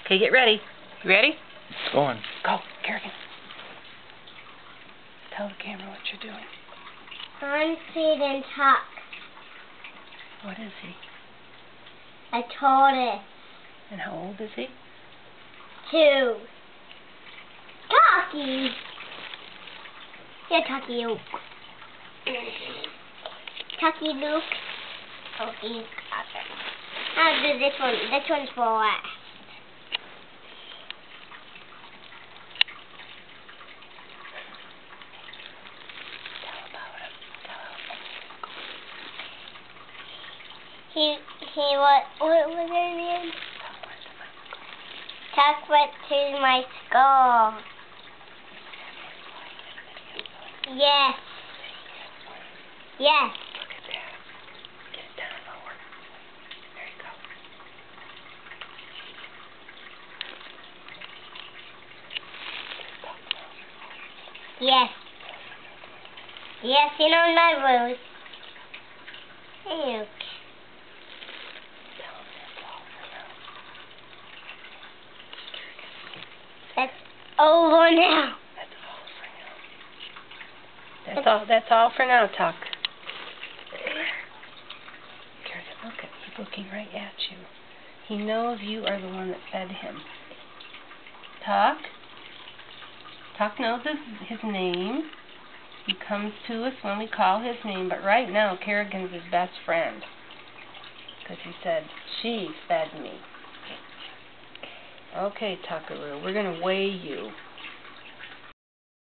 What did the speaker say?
Okay, get ready. You ready? It's going. Go, Kerrigan. Tell the camera what you're doing. I'm feeding Tuck. What is he? A tortoise. And how old is he? 2. Tucky. Yeah, Tucky Luke. Tucky Luke. Oh, he's got it. I'll do this one. This one's for last. What was her name? Tuck went to my school. Yes. Yes. Look at that. Get it down lower. There you go. Yes. Yes, you know my rules. Okay. That's over now. That's all for now, Tuck. Kerrigan, look at he's looking right at you. He knows you are the one that fed him. Tuck? Tuck knows his name. He comes to us when we call his name, but right now Kerrigan's his best friend. Because he said, she fed me. Okay, Tuckaroo, we're going to weigh you.